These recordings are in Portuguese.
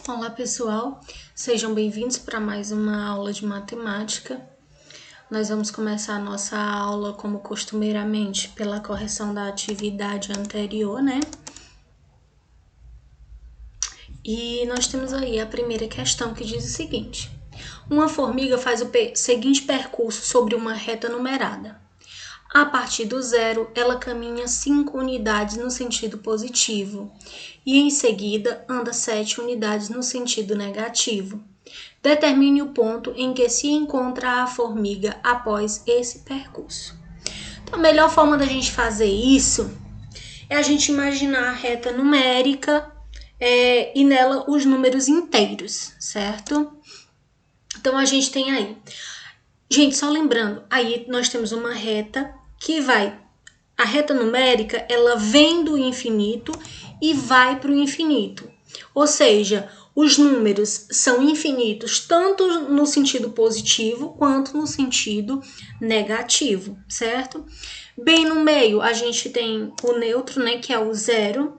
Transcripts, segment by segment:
Olá pessoal, sejam bem-vindos para mais uma aula de matemática. Nós vamos começar a nossa aula, como costumeiramente, pela correção da atividade anterior, né? E nós temos aí a primeira questão que diz o seguinte: uma formiga faz o seguinte percurso sobre uma reta numerada. A partir do zero, ela caminha 5 unidades no sentido positivo e, em seguida, anda 7 unidades no sentido negativo. Determine o ponto em que se encontra a formiga após esse percurso. Então, a melhor forma da gente fazer isso é a gente imaginar a reta numérica e nela os números inteiros, certo? Então, a gente tem aí. Gente, só lembrando, aí nós temos uma reta que vai, a reta numérica, ela vem do infinito e vai para o infinito. Ou seja, os números são infinitos tanto no sentido positivo quanto no sentido negativo, certo? Bem no meio, a gente tem o neutro, né, que é o zero.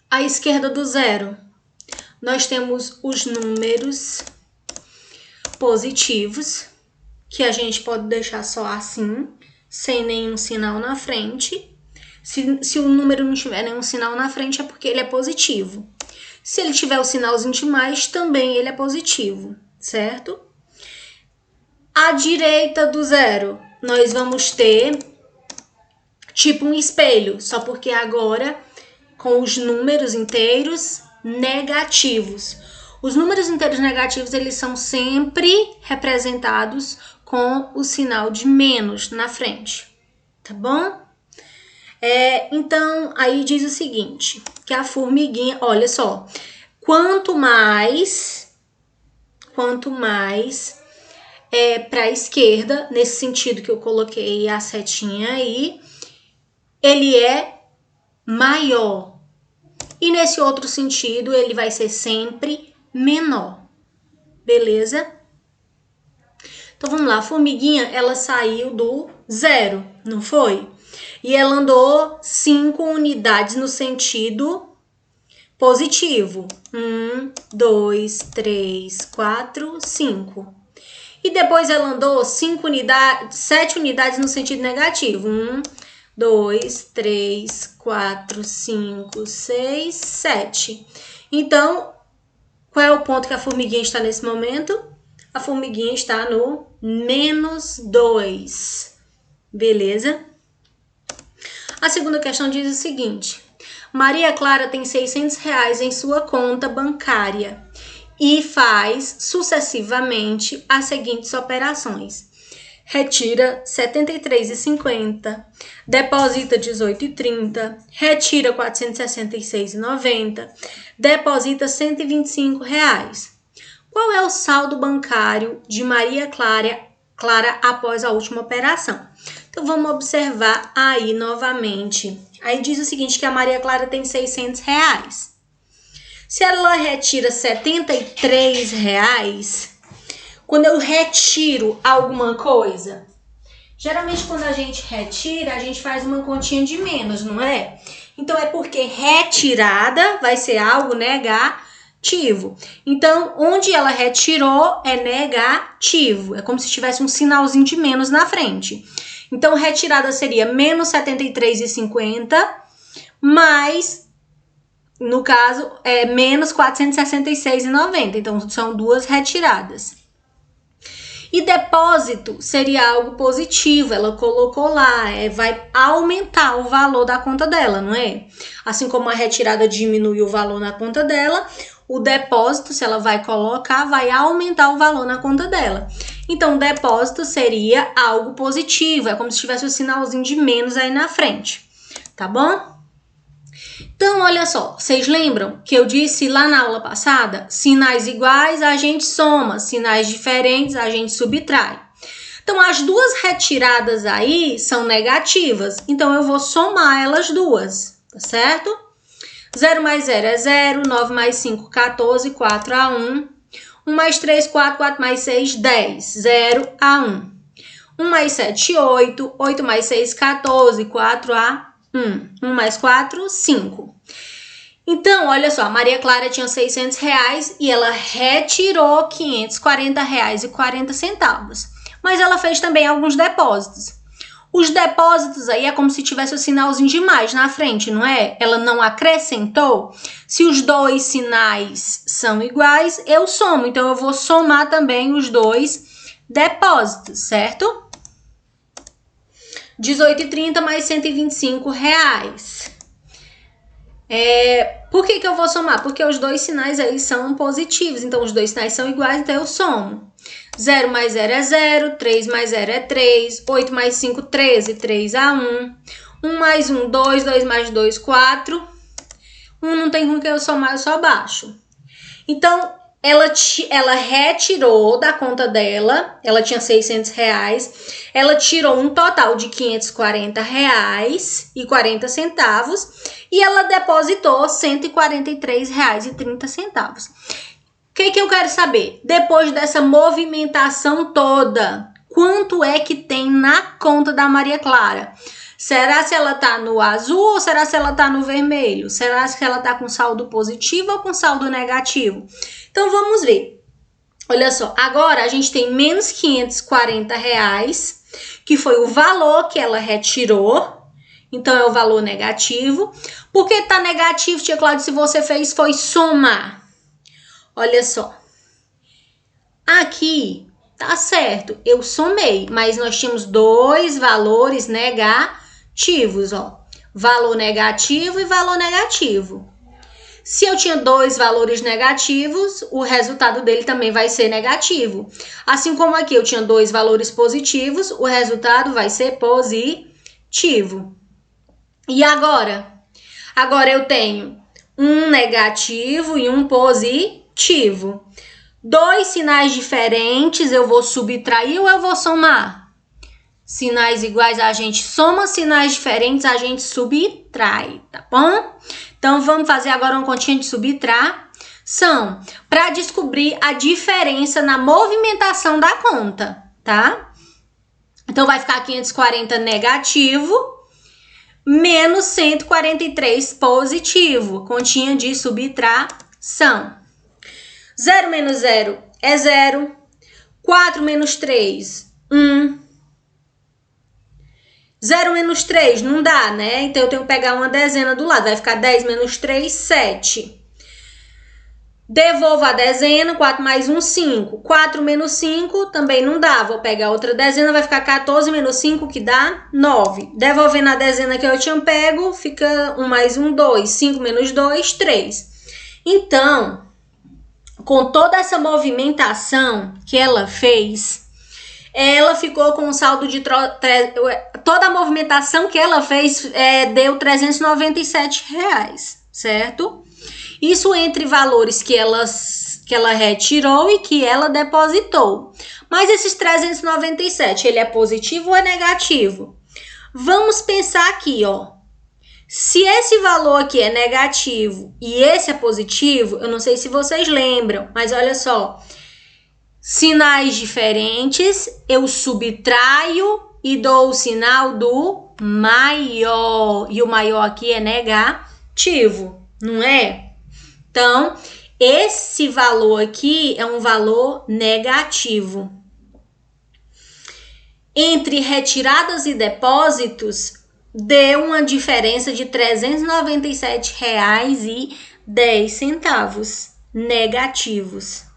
À esquerda do zero, nós temos os números positivos, que a gente pode deixar só assim, sem nenhum sinal na frente. Se o número não tiver nenhum sinal na frente, é porque ele é positivo. Se ele tiver o sinalzinho de mais, também ele é positivo, certo? À direita do zero, nós vamos ter tipo um espelho, só porque agora com os números inteiros negativos. Os números inteiros negativos, eles são sempre representados com o sinal de menos na frente, tá bom? Então, aí diz o seguinte, que a formiguinha, olha só, quanto mais para a esquerda, nesse sentido que eu coloquei a setinha aí, ele é maior. E nesse outro sentido, ele vai ser sempre menor. Beleza? Então, vamos lá. A formiguinha, ela saiu do zero, não foi? E ela andou 5 unidades no sentido positivo. 1, 2, 3, 4, 5. E depois ela andou 7 unidades no sentido negativo. 1, 2, 3, 4, 5, 6, 7. Então, qual é o ponto que a formiguinha está nesse momento? A formiguinha está no -2. Beleza? A segunda questão diz o seguinte: Maria Clara tem R$600 em sua conta bancária e faz sucessivamente as seguintes operações. Retira R$ 73,50, deposita R$ 18,30, retira R$ 466,90, deposita R$ 125. Qual é o saldo bancário de Maria Clara após a última operação? Então, vamos observar aí novamente. Aí diz o seguinte, que a Maria Clara tem R$600. Se ela retira R$ 73, quando eu retiro alguma coisa, geralmente quando a gente retira, a gente faz uma continha de menos, não é? Então, é porque retirada vai ser algo negativo. Então, onde ela retirou é negativo. É como se tivesse um sinalzinho de menos na frente. Então, retirada seria menos 73,50, mais, no caso, menos 466,90. Então, são duas retiradas. E depósito seria algo positivo, ela colocou lá, vai aumentar o valor da conta dela, não é? Assim como a retirada diminui o valor na conta dela, o depósito, se ela vai colocar, vai aumentar o valor na conta dela. Então, o depósito seria algo positivo, é como se tivesse o sinalzinho de menos aí na frente, tá bom? Então, olha só, vocês lembram que eu disse lá na aula passada? Sinais iguais a gente soma, sinais diferentes a gente subtrai. Então, as duas retiradas aí são negativas, então eu vou somar elas duas, tá certo? 0 mais 0 é 0, 9 mais 5, 14, 4 a 1. 1 mais 3, 4, 4 mais 6, 10, 0 a 1. 1 mais 7, 8, 8 mais 6, 14, 4 a 1. 1 mais 4, 5. Então, olha só, a Maria Clara tinha R$600 e ela retirou R$540,40. Mas ela fez também alguns depósitos. Os depósitos aí é como se tivesse o sinalzinho de mais na frente, não é? Ela não acrescentou. Se os dois sinais são iguais, eu somo. Então, eu vou somar também os dois depósitos, certo? R$18,30 mais R$125. Por que eu vou somar? Porque os dois sinais aí são positivos. Então, os dois sinais são iguais, então eu somo. 0 mais 0 é 0, 3 mais 0 é 3, 8 mais 5, 13, 3 a 1. 1 mais 1, 2, 2 mais 2, 4. 1 não tem com que eu somar, eu só baixo. Então, ela retirou da conta dela, ela tinha R$600, ela tirou um total de R$540,40 e ela depositou R$143,30. O que eu quero saber? Depois dessa movimentação toda, quanto é que tem na conta da Maria Clara? Será se ela tá no azul ou será se ela tá no vermelho? Será se ela tá com saldo positivo ou com saldo negativo? Então, vamos ver. Olha só, agora a gente tem menos R$540, que foi o valor que ela retirou. Então, é o valor negativo. Por que tá negativo, tia Cláudia, se você fez foi somar? Olha só. Aqui, tá certo, eu somei, mas nós tínhamos dois valores negativos, ó. Valor negativo e valor negativo. Se eu tinha dois valores negativos, o resultado dele também vai ser negativo. Assim como aqui eu tinha dois valores positivos, o resultado vai ser positivo. E agora? Agora eu tenho um negativo e um positivo. Dois sinais diferentes, eu vou subtrair ou eu vou somar? Sinais iguais a gente soma, sinais diferentes a gente subtrai, tá bom? Então, vamos fazer agora uma continha de subtração para descobrir a diferença na movimentação da conta, tá? Então, vai ficar 540 negativo menos 143 positivo, continha de subtração. 0 menos 0 é 0, 4 menos 3, 1. 0 menos 3 não dá, né? Então, eu tenho que pegar uma dezena do lado. Vai ficar 10 menos 3, 7. Devolvo a dezena, 4 mais 1, 5. 4 menos 5 também não dá. Vou pegar outra dezena, vai ficar 14 menos 5, que dá 9. Devolvendo a dezena que eu tinha pego, fica 1 mais 1, 2. 5 menos 2, 3. Então, com toda essa movimentação que ela fez, ela ficou com um saldo de... Toda a movimentação que ela fez deu R$397, certo? Isso entre valores que ela retirou e que ela depositou. Mas esses 397, ele é positivo ou é negativo? Vamos pensar aqui, ó. Se esse valor aqui é negativo e esse é positivo, eu não sei se vocês lembram, mas olha só. Sinais diferentes, eu subtraio e dou o sinal do maior. E o maior aqui é negativo, não é? Então, esse valor aqui é um valor negativo. Entre retiradas e depósitos, deu uma diferença de R$397,10 negativos.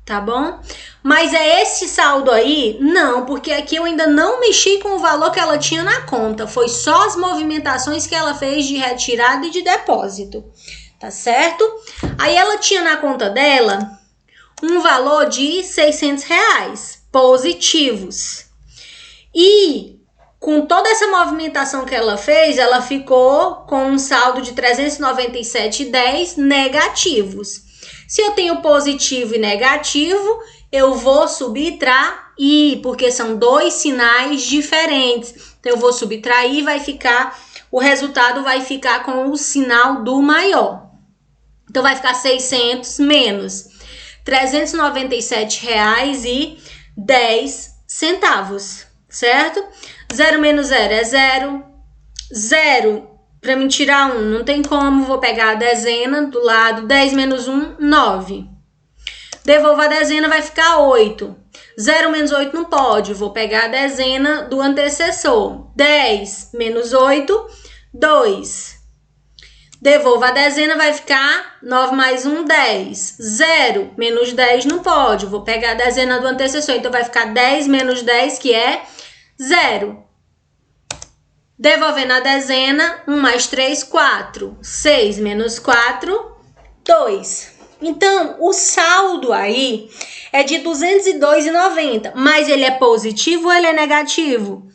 Tá bom? Mas é esse saldo aí? Não, porque aqui eu ainda não mexi com o valor que ela tinha na conta. Foi só as movimentações que ela fez de retirada e de depósito. Tá certo? Aí ela tinha na conta dela um valor de R$600 positivos. E com toda essa movimentação que ela fez, ela ficou com um saldo de R$397,10 negativos. Se eu tenho positivo e negativo, eu vou subtrair, porque são dois sinais diferentes. Então, eu vou subtrair e vai ficar, o resultado vai ficar com o sinal do maior. Então, vai ficar 600 menos R$397,10, certo? 0 menos 0 é 0. 0 Para mim tirar 1, não tem como, vou pegar a dezena do lado, 10 menos 1, 9. Devolvo a dezena, vai ficar 8. 0 menos 8 não pode, vou pegar a dezena do antecessor. 10 menos 8, 2. Devolvo a dezena, vai ficar 9 mais 1, 10. 0 menos 10 não pode, vou pegar a dezena do antecessor, então vai ficar 10 menos 10, que é 0. Devolvendo a dezena, 1 mais 3, 4. 6 menos 4, 2. Então, o saldo aí é de 202,90, mas ele é positivo ou ele é negativo?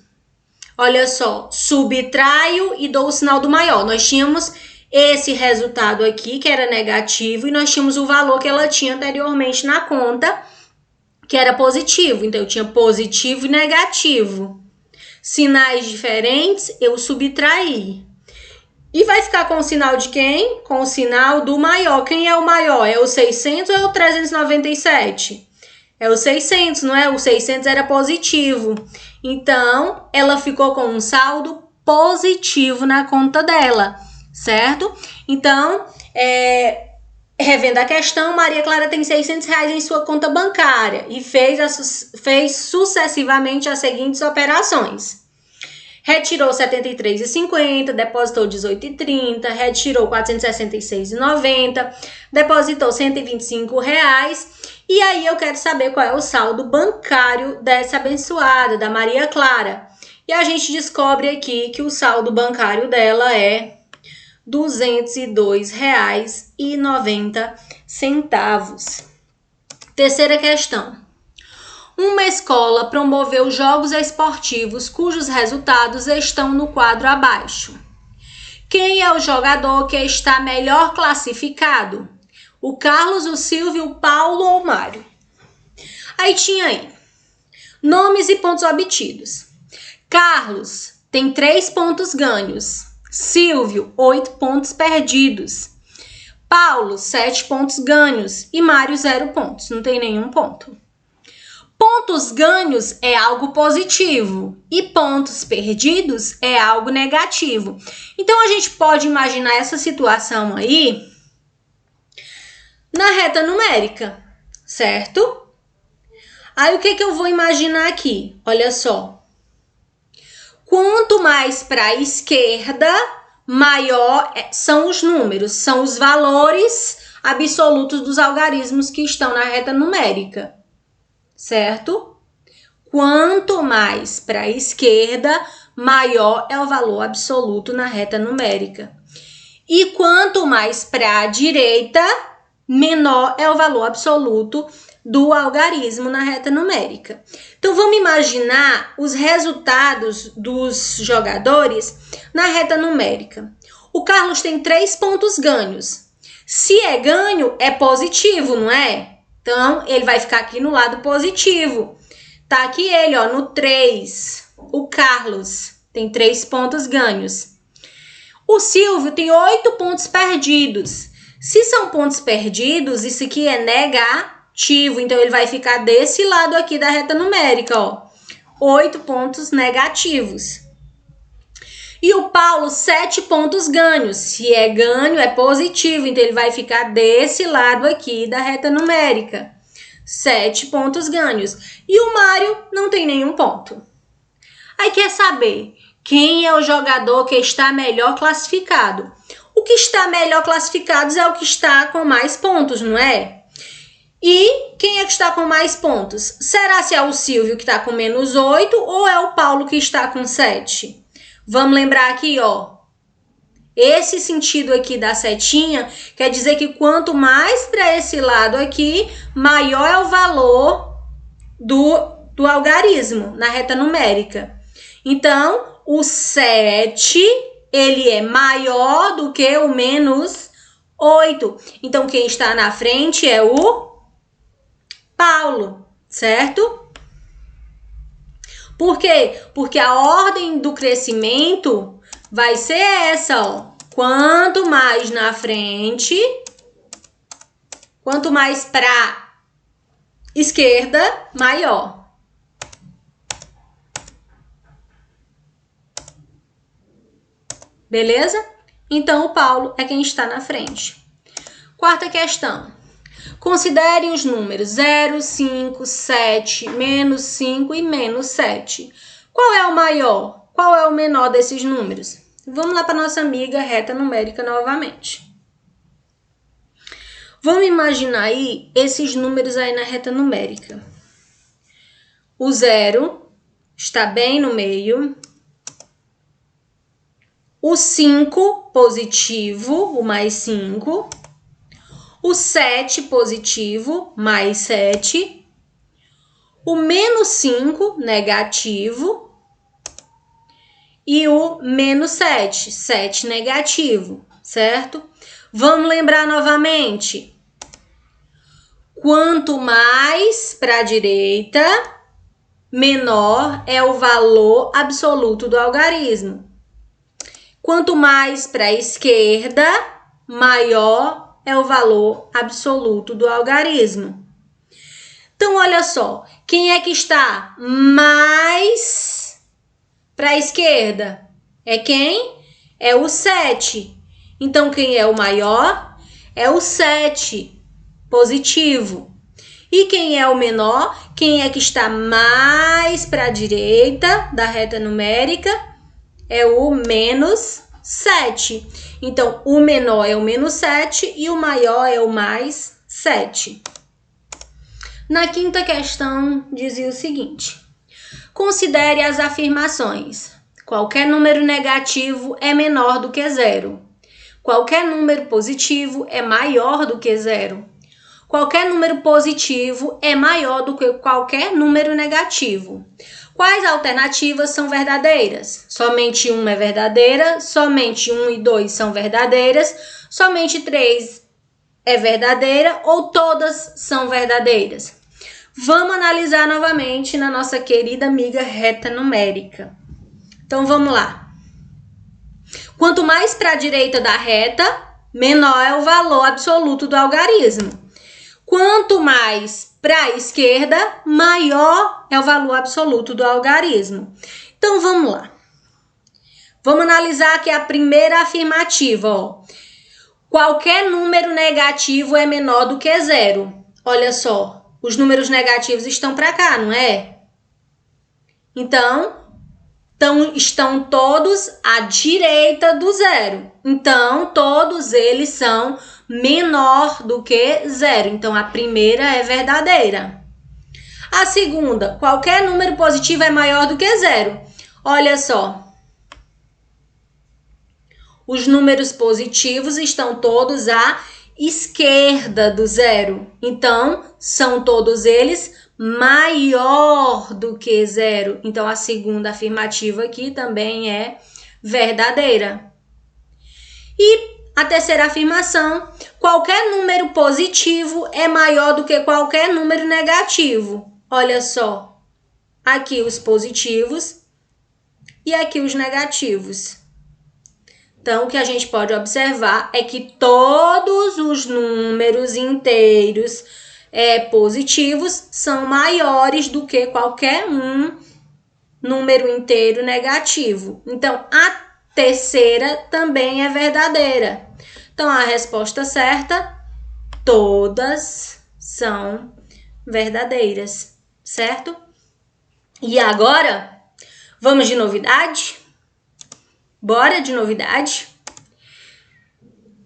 Olha só, subtraio e dou o sinal do maior. Nós tínhamos esse resultado aqui, que era negativo, e nós tínhamos o valor que ela tinha anteriormente na conta, que era positivo. Então, eu tinha positivo e negativo. Sinais diferentes, eu subtraí. E vai ficar com o sinal de quem? Com o sinal do maior. Quem é o maior? É o 600 ou é o 397? É o 600, não é? O 600 era positivo. Então, ela ficou com um saldo positivo na conta dela, certo? Então, revendo a questão, Maria Clara tem R$600 em sua conta bancária e fez sucessivamente as seguintes operações. Retirou R$ 73,50, depositou R$ 18,30, retirou R$ 466,90, depositou R$ 125. E aí eu quero saber qual é o saldo bancário dessa abençoada, da Maria Clara. E a gente descobre aqui que o saldo bancário dela é R$ 202,90. Terceira questão. Uma escola promoveu jogos esportivos cujos resultados estão no quadro abaixo. Quem é o jogador que está melhor classificado? O Carlos, o Silvio, o Paulo ou o Mário? Aí tinha aí nomes e pontos obtidos. Carlos tem 3 pontos ganhos. Silvio, 8 pontos perdidos. Paulo, 7 pontos ganhos. E Mário, 0 pontos. Não tem nenhum ponto. Pontos ganhos é algo positivo e pontos perdidos é algo negativo. Então, a gente pode imaginar essa situação aí na reta numérica, certo? Aí, o que eu vou imaginar aqui? Olha só. Quanto mais para a esquerda, maior são os números, são os valores absolutos dos algarismos que estão na reta numérica. Certo? Quanto mais para a esquerda, maior é o valor absoluto na reta numérica. E quanto mais para a direita, menor é o valor absoluto do algarismo na reta numérica. Então, vamos imaginar os resultados dos jogadores na reta numérica. O Carlos tem 3 pontos ganhos. Se é ganho, é positivo, não é? Então, ele vai ficar aqui no lado positivo. Tá aqui ele, ó, no 3. O Carlos tem 3 pontos ganhos. O Silvio tem 8 pontos perdidos. Se são pontos perdidos, isso aqui é negativo. Então, ele vai ficar desse lado aqui da reta numérica, ó. 8 pontos negativos. E o Paulo, 7 pontos ganhos. Se é ganho, é positivo. Então, ele vai ficar desse lado aqui da reta numérica. 7 pontos ganhos. E o Mário não tem nenhum ponto. Aí, quer saber quem é o jogador que está melhor classificado? O que está melhor classificado é o que está com mais pontos, não é? E quem é que está com mais pontos? Será se é o Silvio que está com menos 8 ou é o Paulo que está com 7? Vamos lembrar aqui, ó, esse sentido aqui da setinha quer dizer que quanto mais para esse lado aqui, maior é o valor do algarismo na reta numérica. Então, o 7, ele é maior do que o menos 8. Então, quem está na frente é o Paulo, certo? Por quê? Porque a ordem do crescimento vai ser essa, ó. Quanto mais na frente, quanto mais para esquerda, maior. Beleza? Então, o Paulo é quem está na frente. Quarta questão. Considere os números 0, 5, 7, menos 5 e menos 7. Qual é o maior? Qual é o menor desses números? Vamos lá para nossa amiga reta numérica novamente. Vamos imaginar aí esses números aí na reta numérica. O 0 está bem no meio. O 5 positivo, o mais 5. O 7 positivo, mais 7. O menos 5 negativo. E o menos 7, 7 negativo, certo? Vamos lembrar novamente. Quanto mais para a direita, menor é o valor absoluto do algarismo. Quanto mais para a esquerda, maior é o valor absoluto do algarismo. Então, olha só, quem é que está mais para a esquerda? É quem? É o 7. Então, quem é o maior? É o 7, positivo. E quem é o menor? Quem é que está mais para a direita da reta numérica? É o menos 7. Então, o menor é o menos 7 e o maior é o mais 7. Na quinta questão, dizia o seguinte. Considere as afirmações. Qualquer número negativo é menor do que 0. Qualquer número positivo é maior do que 0. Qualquer número positivo é maior do que qualquer número negativo. Quais alternativas são verdadeiras? Somente 1 é verdadeira, somente 1 e 2 são verdadeiras, somente 3 é verdadeira ou todas são verdadeiras? Vamos analisar novamente na nossa querida amiga reta numérica. Então, vamos lá. Quanto mais para a direita da reta, menor é o valor absoluto do algarismo. Quanto mais para a esquerda, maior é o valor absoluto do algarismo. Então, vamos lá. Vamos analisar aqui a primeira afirmativa. Ó. Qualquer número negativo é menor do que 0. Olha só, os números negativos estão para cá, não é? Então, estão todos à direita do 0. Então, todos eles são menor do que 0. Então, a primeira é verdadeira. A segunda, qualquer número positivo é maior do que 0. Olha só. Os números positivos estão todos à esquerda do 0. Então, são todos eles maior do que 0. Então, a segunda afirmativa aqui também é verdadeira. E a terceira afirmação, qualquer número positivo é maior do que qualquer número negativo. Olha só, aqui os positivos e aqui os negativos. Então, o que a gente pode observar é que todos os números inteiros positivos são maiores do que qualquer número inteiro negativo. Então, a terceira também é verdadeira. Então, a resposta certa, todas são verdadeiras, certo? E agora, vamos de novidade? Bora de novidade?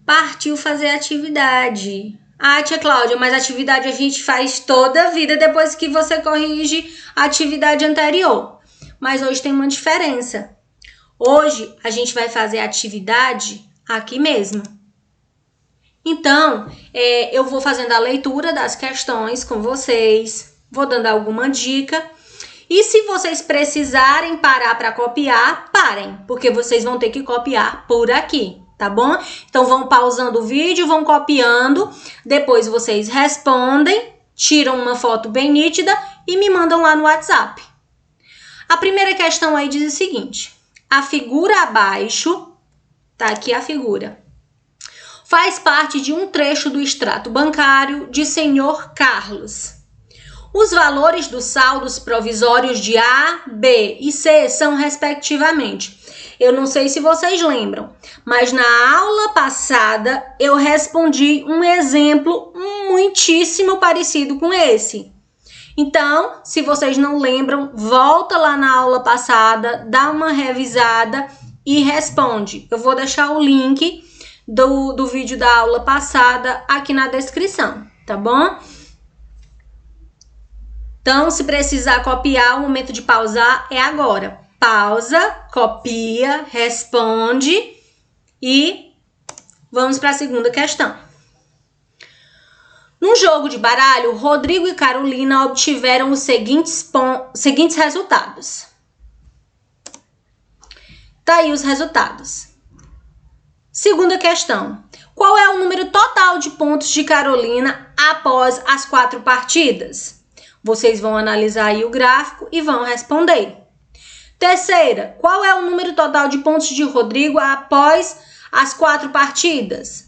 Partiu fazer atividade. Ah, tia Cláudia, mas atividade a gente faz toda a vida depois que você corrige a atividade anterior. Mas hoje tem uma diferença. Hoje a gente vai fazer a atividade aqui mesmo. Então, eu vou fazendo a leitura das questões com vocês, vou dando alguma dica. E se vocês precisarem parar para copiar, parem, porque vocês vão ter que copiar por aqui, tá bom? Então, vão pausando o vídeo, vão copiando, depois vocês respondem, tiram uma foto bem nítida e me mandam lá no WhatsApp. A primeira questão aí diz o seguinte, a figura abaixo, tá aqui a figura, faz parte de um trecho do extrato bancário de senhor Carlos. Os valores dos saldos provisórios de A, B e C são, respectivamente. Eu não sei se vocês lembram, mas na aula passada eu respondi um exemplo muitíssimo parecido com esse. Então, se vocês não lembram, volta lá na aula passada, dá uma revisada e responde. Eu vou deixar o link do vídeo da aula passada aqui na descrição, tá bom? Então, se precisar copiar, o momento de pausar é agora. Pausa, copia, responde e vamos para a segunda questão. Num jogo de baralho, Rodrigo e Carolina obtiveram os seguintes resultados. Tá aí os resultados. Segunda questão. Qual é o número total de pontos de Carolina após as 4 partidas? Vocês vão analisar aí o gráfico e vão responder. Terceira, qual é o número total de pontos de Rodrigo após as 4 partidas?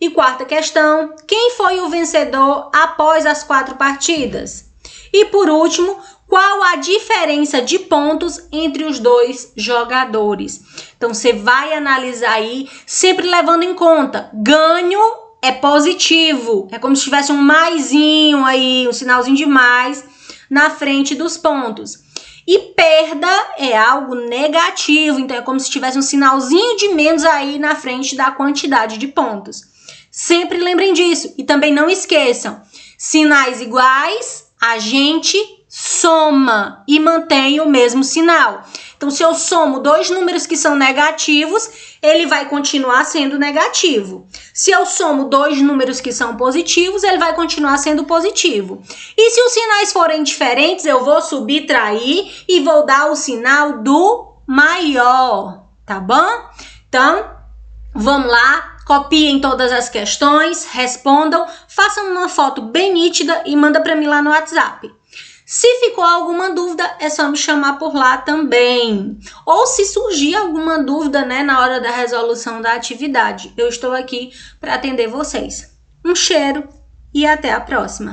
E quarta questão, quem foi o vencedor após as 4 partidas? E por último, qual a diferença de pontos entre os 2 jogadores? Então, você vai analisar aí, sempre levando em conta, ganho é positivo, é como se tivesse um maisinho aí, um sinalzinho de mais na frente dos pontos. E perda é algo negativo, então é como se tivesse um sinalzinho de menos aí na frente da quantidade de pontos. Sempre lembrem disso. E também não esqueçam, sinais iguais, a gente soma e mantém o mesmo sinal. Então, se eu somo 2 números que são negativos, ele vai continuar sendo negativo. Se eu somo 2 números que são positivos, ele vai continuar sendo positivo. E se os sinais forem diferentes, eu vou subtrair e vou dar o sinal do maior, tá bom? Então, vamos lá. Copiem todas as questões, respondam, façam uma foto bem nítida e manda para mim lá no WhatsApp. Se ficou alguma dúvida, é só me chamar por lá também. Ou se surgir alguma dúvida, né, na hora da resolução da atividade, eu estou aqui para atender vocês. Um cheiro e até a próxima!